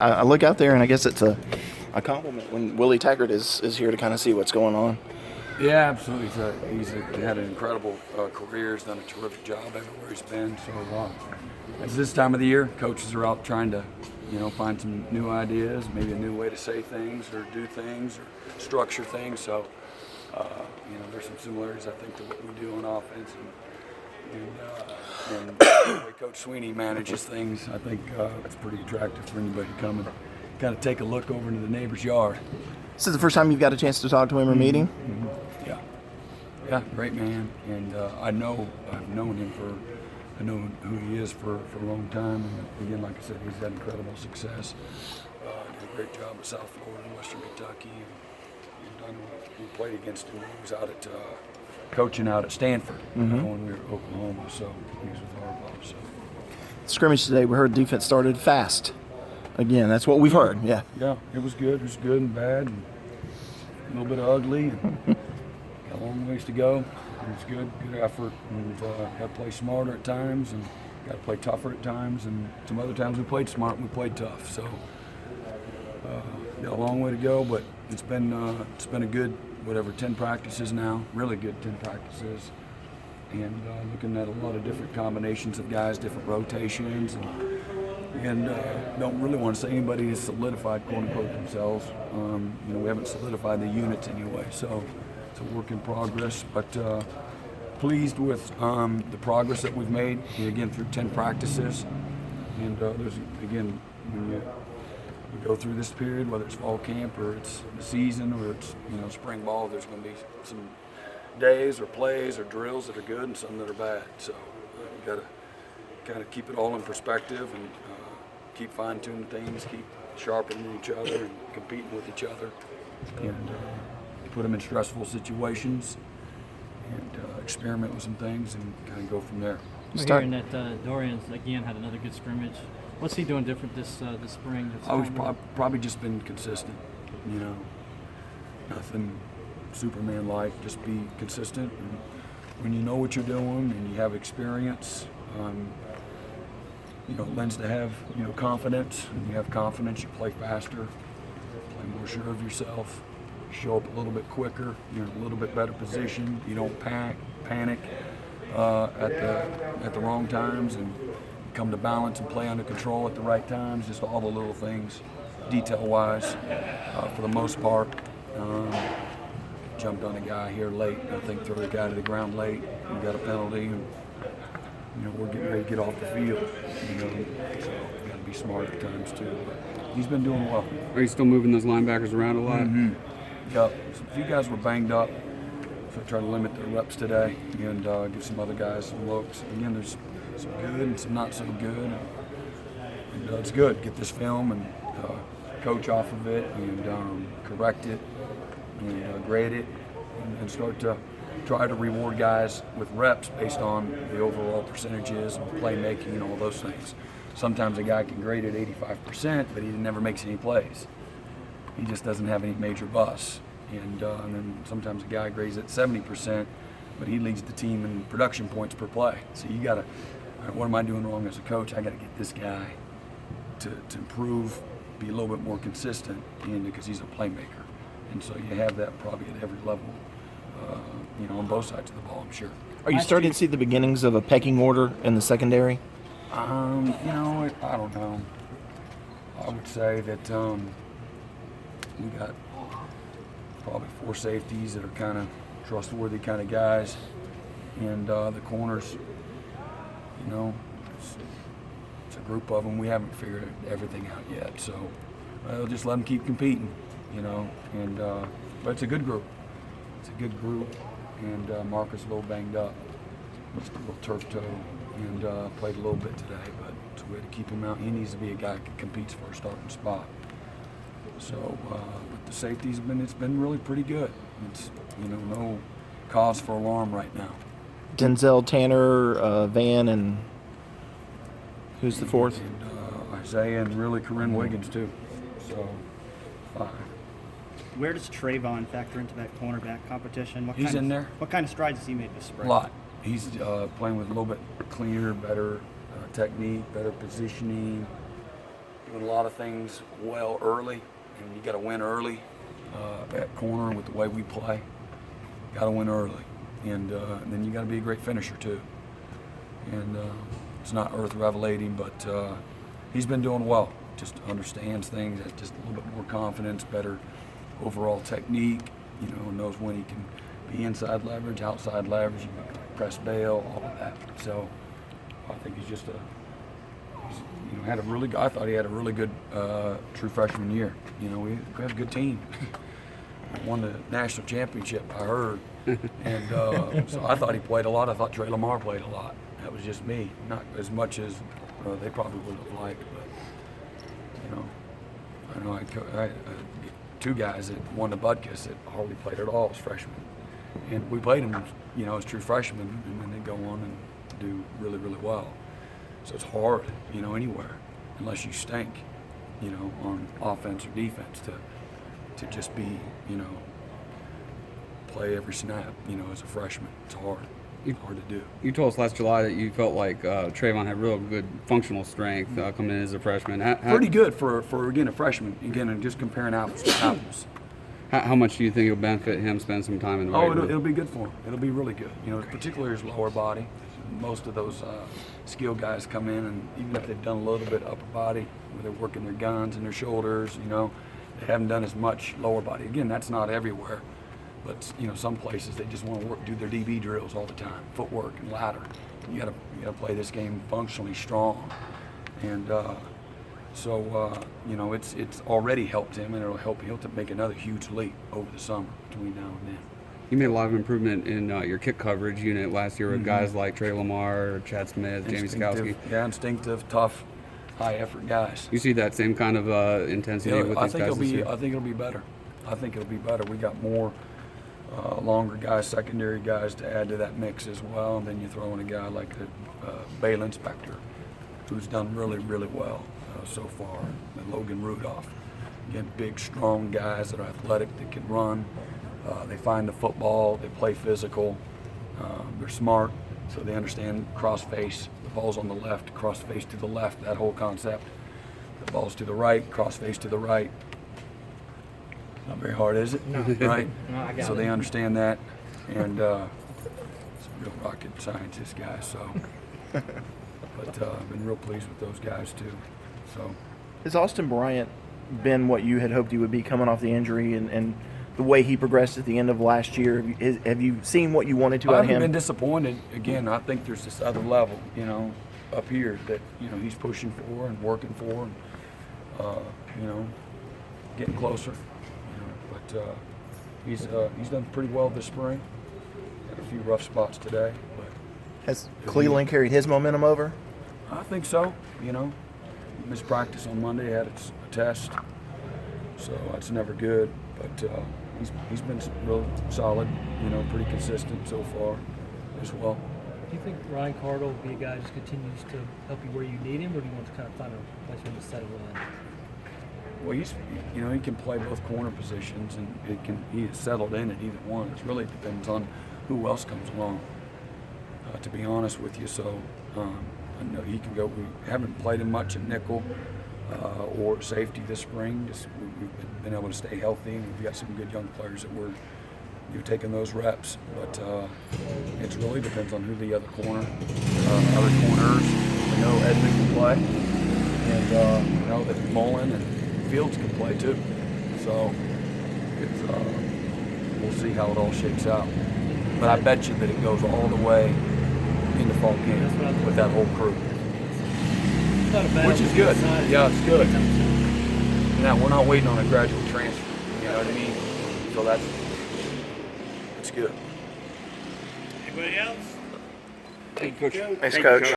I look out there, and I guess it's a compliment when Willie Taggart is here to kind of see what's going on. Yeah, absolutely. He's had an incredible career. He's done a terrific job everywhere he's been. So it's this time of the year. Coaches are out trying to, find some new ideas, maybe a new way to say things or do things or structure things. So, there's some similarities, I think, to what we do on offense. And the way Coach Sweeney manages things, I think it's pretty attractive for anybody to come and kind of take a look over into the neighbor's yard. This is the first time you've got a chance to talk to him or meet him? Mm-hmm. Yeah, great man. And I've known him I know who he is for a long time. And again, like I said, he's had incredible success. Did a great job at South Florida and Western Kentucky. And we played against him. He was out at coaching out at Stanford when we were at Oklahoma. So he was with Harbaugh. So. Scrimmage today, we heard defense started fast. Again, that's what we've heard. Yeah. Yeah, it was good. It was good and bad, and a little bit ugly. And got a long ways to go. It was good effort. And got to play smarter at times, and got to play tougher at times. And some other times we played smart and we played tough. So got a long way to go, but it's been a good 10 practices now. Really good 10 practices. And looking at a lot of different combinations of guys, different rotations, and don't really want to say anybody has solidified, quote unquote, themselves. We haven't solidified the units anyway, so it's a work in progress. But pleased with the progress that we've made, again, through 10 practices. And when you go through this period, whether it's fall camp or it's the season or it's spring ball, there's going to be some days or plays or drills that are good and some that are bad. So you got to kind of keep it all in perspective and keep fine-tuning things, keep sharpening each other and competing with each other, and put them in stressful situations and experiment with some things and kind of go from there. We're hearing that Dorian's again had another good scrimmage. What's he doing different this spring? I've probably just been consistent. Nothing Superman-like. Just be consistent. And when you know what you're doing and you have experience, it lends to have confidence. When you have confidence, you play faster, play more sure of yourself, show up a little bit quicker. You're in a little bit better position. You don't panic at the wrong times, and come to balance and play under control at the right times. Just all the little things, detail-wise, for the most part. Jumped on a guy here late. I think threw the guy to the ground late and got a penalty. And, we're getting ready to get off the field. So got to be smart at times too. But he's been doing well. Are you still moving those linebackers around a lot? Mm-hmm. Yep. A few guys were banged up, so I tried to limit their reps today and give some other guys some looks. Again, there's some good and some not so good. And it's good. Get this film and coach off of it and correct it and grade it and start to try to reward guys with reps based on the overall percentages and playmaking and all those things. Sometimes a guy can grade at 85%, but he never makes any plays. He just doesn't have any major busts. And then sometimes a guy grades at 70%, but he leads the team in production points per play. So you got to, what am I doing wrong as a coach? I got to get this guy to improve, be a little bit more consistent, because he's a playmaker. And so you have that probably at every level, on both sides of the ball, I'm sure. Are you starting to see the beginnings of a pecking order in the secondary? I don't know. I would say that we got probably 4 safeties that are kind of trustworthy kind of guys, and the corners, it's a group of them. We haven't figured everything out yet, so just let them keep competing, but it's a good group. It's a good group, and Marcus a little banged up, was a little turf toe, and played a little bit today, but it's a way to keep him out. He needs to be a guy that competes for a starting spot. So, but the safeties it's been really pretty good. It's no cause for alarm right now. Denzel, Tanner, Van, and who's the fourth? And Isaiah, and really Corinne Wiggins too. So 5. Where does Trayvon factor into that cornerback competition? He's in there. What kind of strides has he made this spring? A lot. He's playing with a little bit cleaner, better technique, better positioning, doing a lot of things well early, and you got to win early at corner with the way we play. Got to win early, and then you got to be a great finisher too. And it's not earth revelating, but he's been doing well. Just understands things, has just a little bit more confidence, better overall technique. You know, knows when he can be inside leverage, outside leverage, you can press bail, all of that. So I think he's just had a really. I thought he had a really good true freshman year. You know, we have a good team. Won the national championship, I heard, and so I thought he played a lot. I thought Trey Lamar played a lot. That was just me, not as much as they probably would have liked. But you know, I two guys that won the Butkus that hardly played at all as freshmen, and we played them, you know, as true freshmen, and then they go on and do really, really well. So it's hard, you know, anywhere, unless you stink, you know, on offense or defense to just be, you know, play every snap, you know, as a freshman. It's hard. It's hard to do. You told us last July that you felt like Trayvon had real good functional strength coming in as a freshman. Pretty good for again, a freshman. Again, and just comparing apples to apples. How much do you think it'll benefit him spend some time in the weight room? It'll be good for him. It'll be really good. You know, particularly his lower body. Most of those skill guys come in, and even if they've done a little bit upper body, where they're working their guns and their shoulders, you know, they haven't done as much lower body. Again, that's not everywhere, but you know, some places they just want to do their DB drills all the time, footwork and ladder. You gotta play this game functionally strong, and so you know, it's already helped him, and it'll help him to make another huge leap over the summer between now and then. You made a lot of improvement in your kick coverage unit last year with guys like Trey Lamar, Chad Smith, Jamie Skowski. Yeah, instinctive, tough, high-effort guys. You see that same kind of intensity with these guys this year? I think it'll be better. I think it'll be better. We got more longer guys, secondary guys to add to that mix as well. And then you throw in a guy like the Bail Inspector, who's done really, really well so far, and Logan Rudolph. Again, big, strong guys that are athletic, that can run. They find the football, they play physical, they're smart, so they understand cross face. The ball's on the left, cross face to the left, that whole concept. The ball's to the right, cross face to the right. Not very hard, is it? No. Right? No, I got so it. they understand that, and some real rocket scientists guys, so. But I've been real pleased with those guys too. So. Has Austin Bryant been what you had hoped he would be coming off the injury, and the way he progressed at the end of last year? Have you seen what you wanted to out of him? I've been disappointed. Again, I think there's this other level, you know, up here that, you know, he's pushing for and working for, and you know, getting closer. You know, but he's done pretty well this spring. Had a few rough spots today, but Has Cleveland carried his momentum over? I think so. You know, missed practice on Monday, had a test, so that's never good. But he's been real solid, you know, pretty consistent so far as well. Do you think Ryan Cardle will be a guy who just continues to help you where you need him, or do you want to kind of find a place for him to settle in? Well, you know, he can play both corner positions, and he is settled in at either one. It really depends on who else comes along, to be honest with you. So I know he can go. We haven't played him much at nickel or safety this spring. We've been able to stay healthy, and we've got some good young players that we're taking those reps. But it really depends on who the other corners. We know Edmund can play, and we know that Mullen and Fields can play too. So we'll see how it all shakes out. But I bet you that it goes all the way into fall camp with that whole crew. Which is good. Yeah, it's good. Now, we're not waiting on a graduate transfer. You know what I mean? So it's good. Anybody else? Thanks, Coach.